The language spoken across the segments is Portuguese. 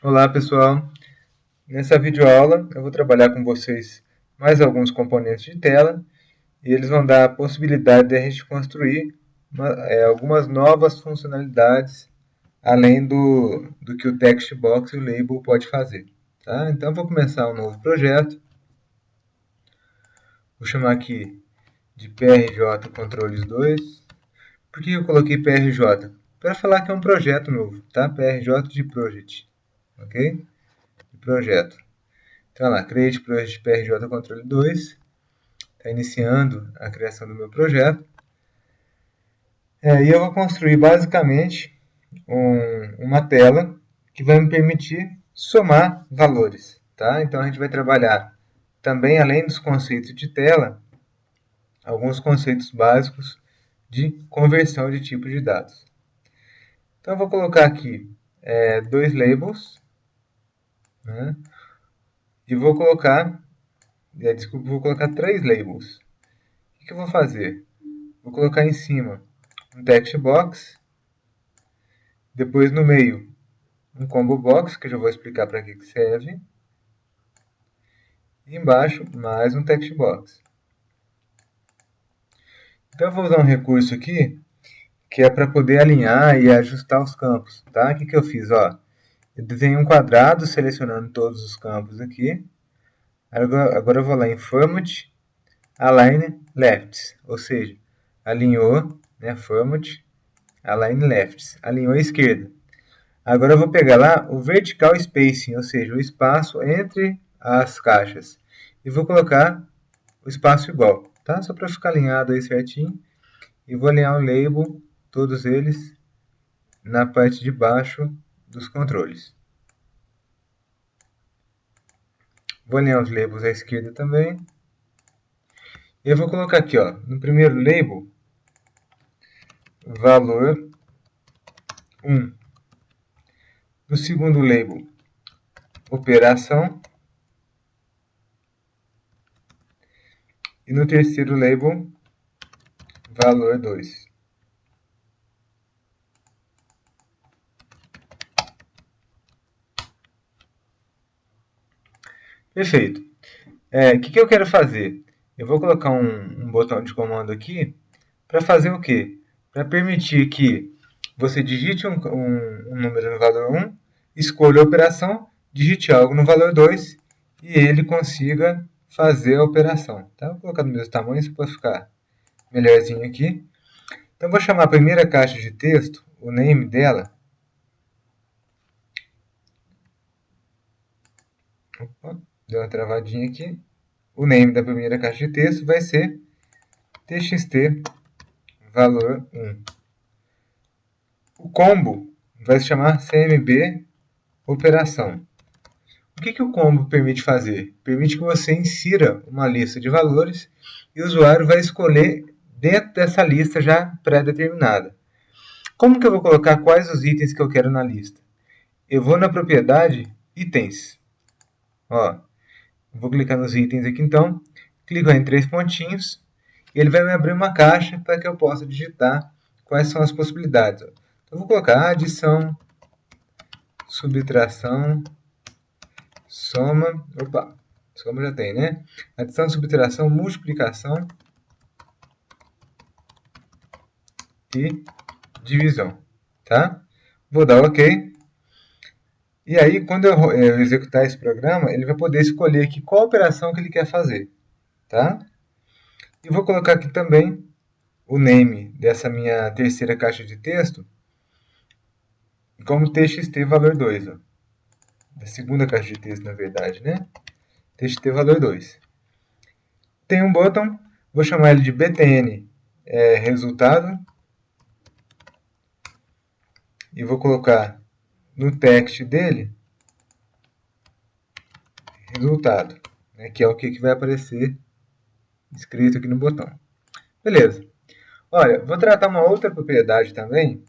Olá pessoal, nessa videoaula eu vou trabalhar com vocês mais alguns componentes de tela e eles vão dar a possibilidade de a gente construir algumas novas funcionalidades além do que o text box e o label pode fazer. Tá? Então eu vou começar um novo projeto, vou chamar aqui de PRJ Controles 2. Por que eu coloquei PRJ? Para falar que é um projeto novo, tá? PRJ de Project, ok? De projeto. Então, lá, Create Project PRJ Controle 2. Está iniciando a criação do meu projeto. E eu vou construir basicamente uma tela que vai me permitir somar valores. Tá? Então, a gente vai trabalhar também, além dos conceitos de tela, alguns conceitos básicos de conversão de tipo de dados. Então, eu vou colocar aqui dois labels, né? E vou colocar três labels. O que eu vou fazer? Vou colocar em cima um text box, depois no meio um combo box, que eu já vou explicar para que serve, e embaixo mais um text box. Então eu vou usar um recurso aqui, que é para poder alinhar e ajustar os campos. Tá? O que eu fiz? Ó, eu desenhei um quadrado selecionando todos os campos aqui. Agora eu vou lá em Format, Align Left, ou seja, alinhou, né, Format, Align Left, alinhou à esquerda. Agora eu vou pegar lá o Vertical Spacing, ou seja, o espaço entre as caixas. E vou colocar o espaço igual, tá? Só para ficar alinhado aí certinho. E vou alinhar o label, todos eles, na parte de baixo dos controles. Vou alinhar os labels à esquerda também. E eu vou colocar aqui, ó, no primeiro label, valor 1. No segundo label, operação. E no terceiro label, valor 2. Perfeito. O que eu quero fazer? Eu vou colocar um botão de comando aqui para fazer o quê? Para permitir que você digite um número no valor 1, escolha a operação, digite algo no valor 2 e ele consiga fazer a operação. Tá? Vou colocar no mesmo tamanho, isso para ficar melhorzinho aqui. Então, vou chamar a primeira caixa de texto, o name dela. Opa, deu uma travadinha aqui. O name da primeira caixa de texto vai ser txt valor 1. O combo vai se chamar cmb operação. O que o combo permite fazer? Permite que você insira uma lista de valores e o usuário vai escolher dentro dessa lista já pré-determinada. Como que eu vou colocar quais os itens que eu quero na lista? Eu vou na propriedade itens. Ó, vou clicar nos itens aqui então, clico em três pontinhos e ele vai me abrir uma caixa para que eu possa digitar quais são as possibilidades. Então, eu vou colocar adição, subtração, soma, soma já tem, né? Adição, subtração, multiplicação e divisão, tá? Vou dar OK. E aí, quando eu executar esse programa, ele vai poder escolher aqui qual operação que ele quer fazer, tá? E vou colocar aqui também o name dessa minha terceira caixa de texto como txt valor 2, ó. Da segunda caixa de texto, na verdade, né? txt valor 2. Tem um botão, vou chamar ele de btn resultado e vou colocar no text dele resultado, né, que é o que vai aparecer escrito aqui no botão. Beleza. Olha, vou tratar uma outra propriedade também,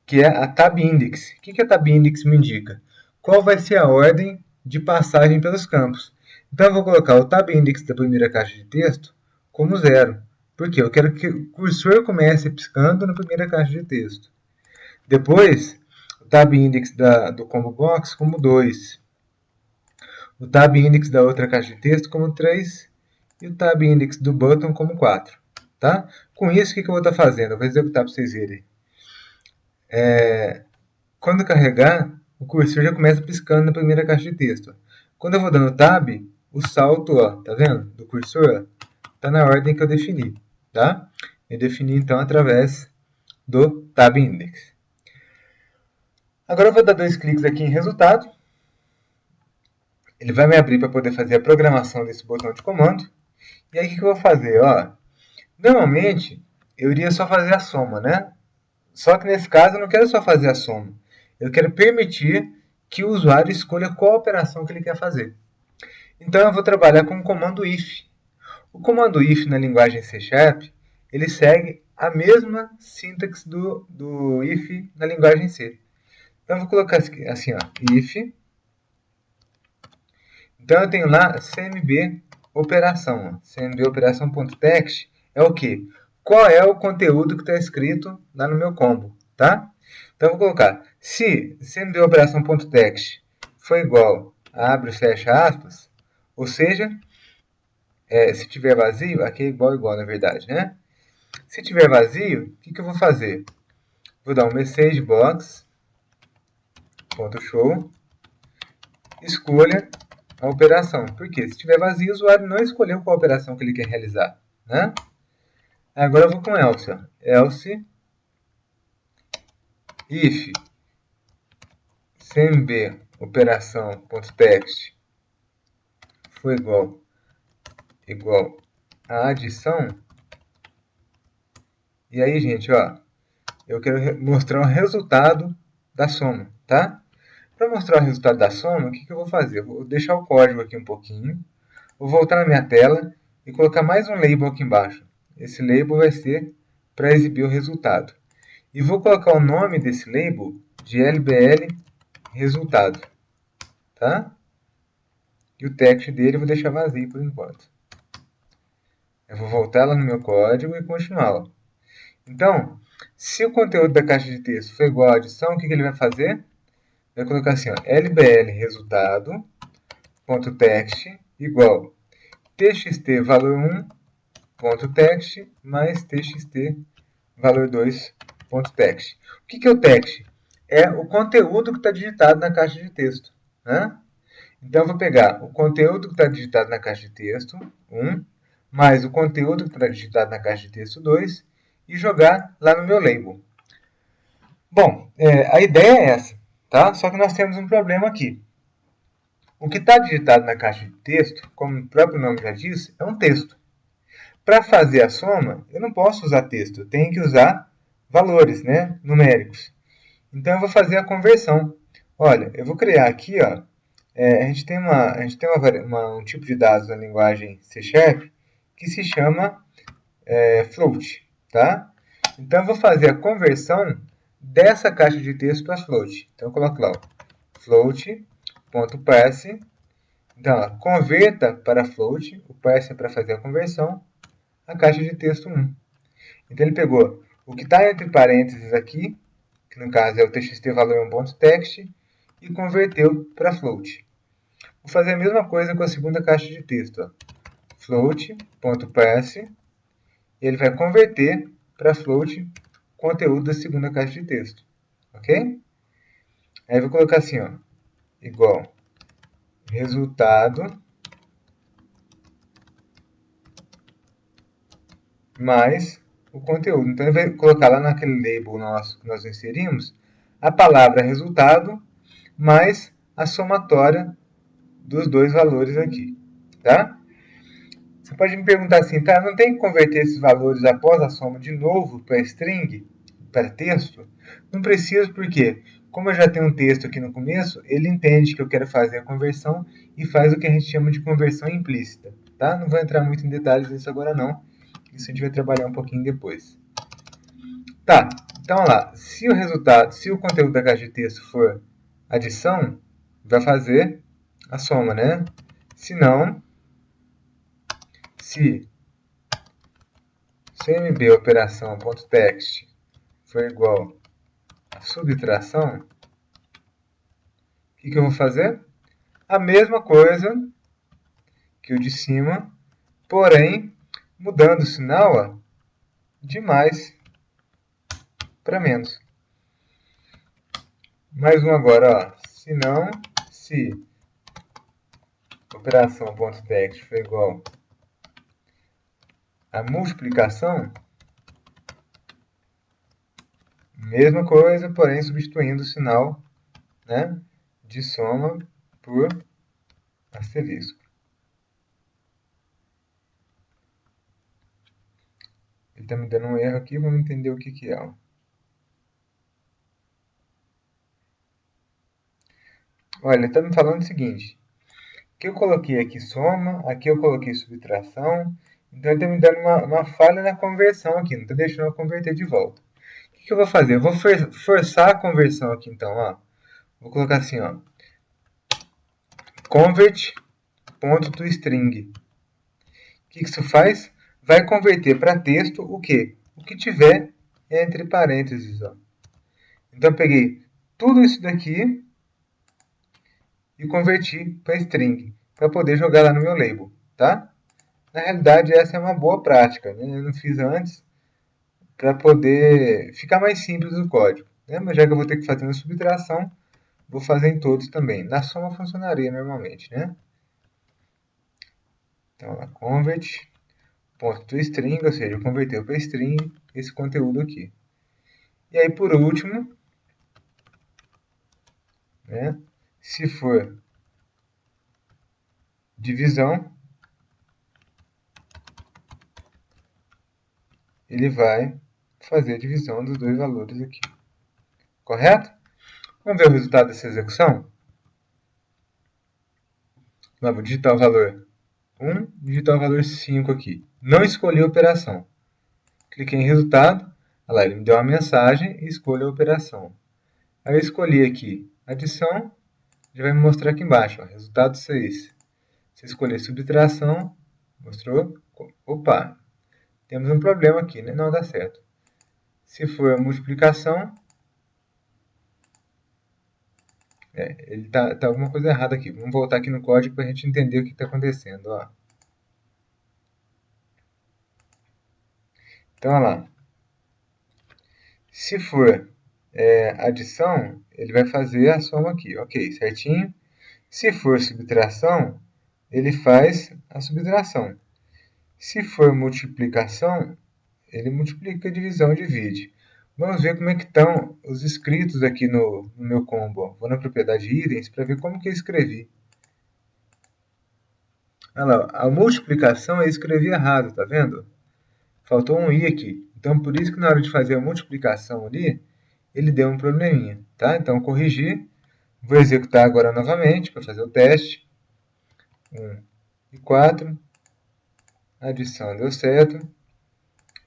que é a tab index. O que a tab index me indica? Qual vai ser a ordem de passagem pelos campos. Então eu vou colocar o tab index da primeira caixa de texto como 0. Porque eu quero que o cursor comece piscando na primeira caixa de texto. Depois, o tab index do combo box como 2, o tab index da outra caixa de texto como 3 e o tab index do button como 4. Tá? Com isso, o que eu vou estar fazendo? Eu vou executar para vocês verem. Quando carregar, o cursor já começa piscando na primeira caixa de texto. Quando eu vou dando tab, o salto, ó, tá vendo? Do cursor, está na ordem que eu defini. Tá? Eu defini então através do tab index. Agora eu vou dar 2 cliques aqui em resultado. Ele vai me abrir para poder fazer a programação desse botão de comando. E aí o que eu vou fazer? Ó, normalmente eu iria só fazer a soma, né? Só que nesse caso eu não quero só fazer a soma. Eu quero permitir que o usuário escolha qual operação que ele quer fazer. Então eu vou trabalhar com o comando if. O comando if na linguagem C#, ele segue a mesma sintaxe do if na linguagem C. Então eu vou colocar assim, ó, if. Então eu tenho lá cmb operação. Cmb operação.text é o quê? Qual é o conteúdo que está escrito lá no meu combo, tá? Então eu vou colocar, se cmb operação.text for igual a abre e fecha aspas, ou seja, se tiver vazio, aqui é igual na verdade, né? Se tiver vazio, o que eu vou fazer? Vou dar um messagebox.show, escolha a operação. Porque se tiver vazio, o usuário não escolheu qual operação que ele quer realizar, né? Agora eu vou com else. Ó. Else if cmb operação.text for igual a adição. E aí, gente, ó, eu quero mostrar o resultado da soma, tá? Para mostrar o resultado da soma, o que eu vou fazer? Eu vou deixar o código aqui um pouquinho, vou voltar na minha tela e colocar mais um label aqui embaixo. Esse label vai ser para exibir o resultado. E vou colocar o nome desse label de LBL resultado, tá? E o text dele eu vou deixar vazio por enquanto. Eu vou voltar lá no meu código e continuar. Ó. Então, se o conteúdo da caixa de texto for igual à adição, o que ele vai fazer? Vai colocar assim, ó, LBL resultado.text igual txt valor 1.text mais txt valor 2.text. O que é o text? É o conteúdo que está digitado na caixa de texto. Né? Então, eu vou pegar o conteúdo que está digitado na caixa de texto, 1, mais o conteúdo que está digitado na caixa de texto, 2, e jogar lá no meu label. Bom, a ideia é essa, tá? Só que nós temos um problema aqui. O que está digitado na caixa de texto, como o próprio nome já diz, é um texto. Para fazer a soma, eu não posso usar texto, eu tenho que usar valores, né, numéricos. Então eu vou fazer a conversão. Olha, eu vou criar aqui, ó, a gente tem um tipo de dados na linguagem C# que se chama float, tá? Então eu vou fazer a conversão dessa caixa de texto para float. Então eu coloco lá, float.parse. Então, ó, converta para float, o parse é para fazer a conversão, a caixa de texto 1. Então ele pegou o que está entre parênteses aqui, que no caso é o txt valor 1.text, e converteu para float. Vou fazer a mesma coisa com a segunda caixa de texto. Float.parse, e ele vai converter para float o conteúdo da segunda caixa de texto. Ok? Aí eu vou colocar assim, ó, igual resultado mais o conteúdo. Então, ele vai colocar lá naquele label nosso que nós inserimos a palavra resultado mais a somatória dos dois valores aqui, tá? Você pode me perguntar assim, tá, não tem que converter esses valores após a soma de novo para string, para texto? Não preciso porque, como eu já tenho um texto aqui no começo, ele entende que eu quero fazer a conversão e faz o que a gente chama de conversão implícita, tá? Não vou entrar muito em detalhes disso agora não, isso a gente vai trabalhar um pouquinho depois. Tá, então lá, se o conteúdo da caixa de texto for adição, vai fazer a soma, né? Se não, se cmb operação.text for igual a subtração, que eu vou fazer? A mesma coisa que o de cima, porém, mudando o sinal ó, de mais para menos. Mais um agora, ó. Se operação.text for igual a multiplicação, mesma coisa, porém substituindo o sinal, né, de soma por asterisco. Ele está me dando um erro aqui, vamos entender o que é. Ó. Olha, ele está me falando o seguinte, que eu coloquei aqui soma, aqui eu coloquei subtração, então ele está me dando uma falha na conversão aqui, não está deixando eu converter de volta. O que eu vou fazer? Eu vou forçar a conversão aqui então, ó. Vou colocar assim, ó, convert.toString. O que isso faz? Vai converter para texto o quê? O que tiver entre parênteses, ó. Então eu peguei tudo isso daqui e converti para string, para poder jogar lá no meu label, tá? Na realidade, essa é uma boa prática, né? Eu não fiz antes para poder ficar mais simples o código, né? Mas já que eu vou ter que fazer uma subtração, vou fazer em todos também. Na soma funcionaria normalmente, né? Então, convert.toString, ou seja, converteu para string esse conteúdo aqui. E aí, por último, né? Se for divisão, ele vai fazer a divisão dos dois valores aqui. Correto? Vamos ver o resultado dessa execução? Vou digitar o valor 1, digitar o valor 5 aqui. Não escolhi a operação. Cliquei em resultado, olha lá, ele me deu uma mensagem e escolha a operação. Aí eu escolhi aqui adição, já vai me mostrar aqui embaixo, ó, resultado 6. Se eu escolher subtração, mostrou, opa, temos um problema aqui, né? Não dá certo. Se for multiplicação, ele tá alguma coisa errada aqui. Vamos voltar aqui no código para a gente entender o que está acontecendo. Ó. Então, olha lá. Se for adição, ele vai fazer a soma aqui. Ok, certinho. Se for subtração, ele faz a subtração. Se for multiplicação, ele multiplica, divisão, divide. Vamos ver como é que estão os escritos aqui no meu combo. Vou na propriedade itens para ver como que eu escrevi. Olha lá, a multiplicação eu escrevi errado, tá vendo? Faltou um i aqui. Então, por isso que na hora de fazer a multiplicação ali, ele deu um probleminha, tá? Então, corrigi. Vou executar agora novamente para fazer o teste. 1 e 4. Adição deu certo.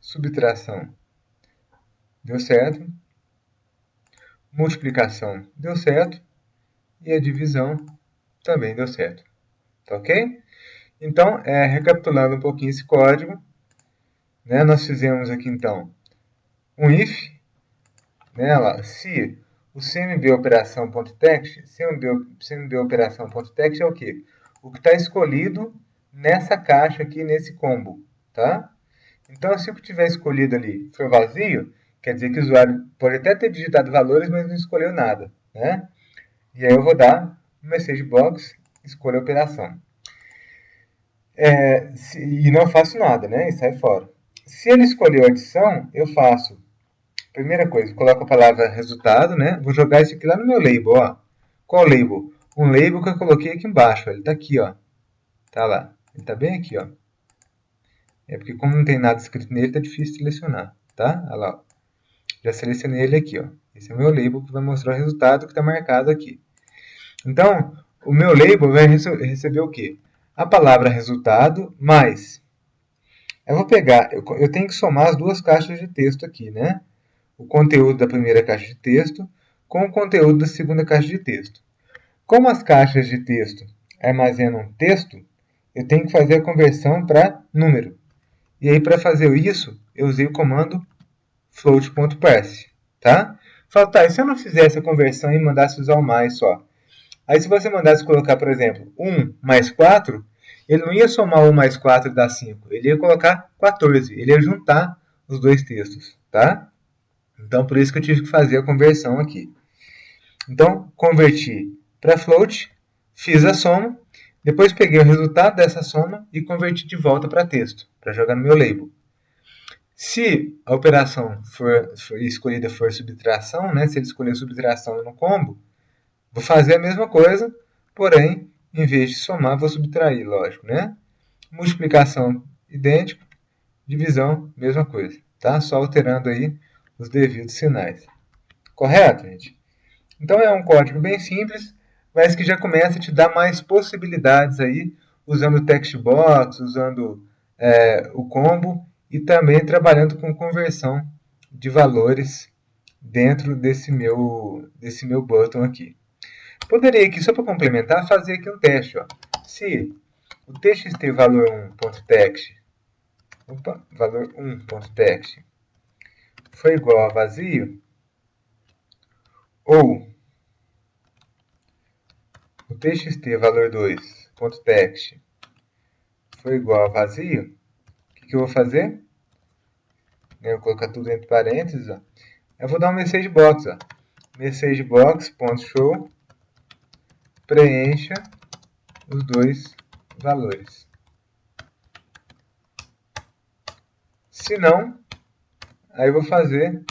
Subtração deu certo. Multiplicação deu certo. E a divisão também deu certo. Tá ok? Então, recapitulando um pouquinho esse código, né, nós fizemos aqui então um if, né, lá, se o cmb operação.text, cmb operação.text é o quê? O que está escolhido nessa caixa aqui, nesse combo, tá? Então, se o que tiver escolhido ali for vazio, quer dizer que o usuário pode até ter digitado valores, mas não escolheu nada, né? E aí eu vou dar no message box, escolha a operação. E não faço nada, né? E sai fora. Se ele escolheu adição, eu faço. Primeira coisa, coloco a palavra resultado, né? Vou jogar isso aqui lá no meu label, ó. Qual label? Um label que eu coloquei aqui embaixo, ó. Ele tá aqui, ó. Tá lá. Ele tá bem aqui, ó. É porque como não tem nada escrito nele, tá difícil de selecionar, tá? Olha lá, ó. Já selecionei ele aqui, ó. Esse é o meu label que vai mostrar o resultado que está marcado aqui. Então, o meu label vai receber o quê? A palavra resultado mais. Eu vou pegar, eu tenho que somar as duas caixas de texto aqui, né? O conteúdo da primeira caixa de texto com o conteúdo da segunda caixa de texto. Como as caixas de texto armazenam texto, eu tenho que fazer a conversão para número. E aí, para fazer isso, eu usei o comando float.parse, tá? Fala, tá, e se eu não fizesse a conversão e mandasse usar o mais só? Aí se você mandasse colocar, por exemplo, 1 mais 4, ele não ia somar 1 mais 4 e dar 5. Ele ia colocar 14. Ele ia juntar os dois textos, tá? Então, por isso que eu tive que fazer a conversão aqui. Então, converti para float, fiz a soma, depois peguei o resultado dessa soma e converti de volta para texto, para jogar no meu label. Se a operação escolhida for subtração, né, se ele escolher subtração no combo, vou fazer a mesma coisa, porém, em vez de somar, vou subtrair, lógico, né? Multiplicação, idêntico. Divisão, mesma coisa, tá? Só alterando aí os devidos sinais. Correto, gente? Então é um código bem simples, mas que já começa a te dar mais possibilidades aí, usando o text box, usando o combo e também trabalhando com conversão de valores dentro desse meu button aqui. Poderia aqui, só para complementar, fazer aqui um teste. Ó. Se o txt valor1.text valor 1.text foi igual a vazio, ou o txt valor 2.text foi igual a vazio, o que eu vou fazer? Eu vou colocar tudo entre parênteses. Ó. Eu vou dar um message box. Ó. Message box.show preencha os dois valores. Se não, aí eu vou fazer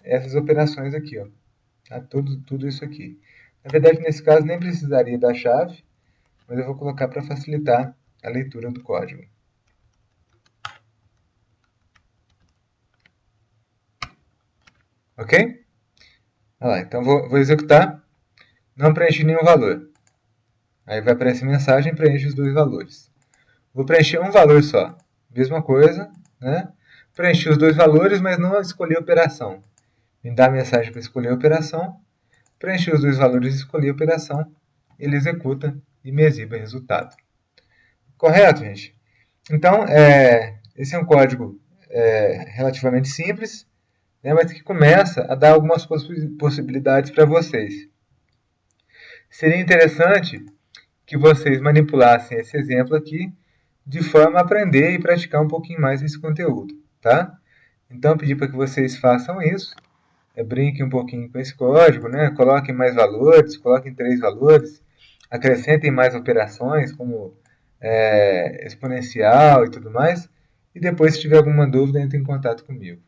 essas operações aqui, ó. Tá? Tudo isso aqui. Na verdade, nesse caso, nem precisaria da chave, mas eu vou colocar para facilitar a leitura do código. Ok? Olha lá, então vou executar. Não preenchi nenhum valor. Aí vai aparecer mensagem, preenche os dois valores. Vou preencher um valor só. Mesma coisa, né? Preenchi os dois valores, mas não escolhi a operação. Me dá a mensagem para escolher a operação. Preenchi os dois valores e escolhi a operação. Ele executa e me exibe o resultado. Correto, gente? Então, esse é um código relativamente simples, né, mas que começa a dar algumas possibilidades para vocês. Seria interessante que vocês manipulassem esse exemplo aqui de forma a aprender e praticar um pouquinho mais esse conteúdo, tá? Então, pedir para que vocês façam isso, brinquem um pouquinho com esse código, né? Coloquem mais valores, coloquem 3 valores, acrescentem mais operações, como exponencial e tudo mais, e depois, se tiver alguma dúvida, entre em contato comigo.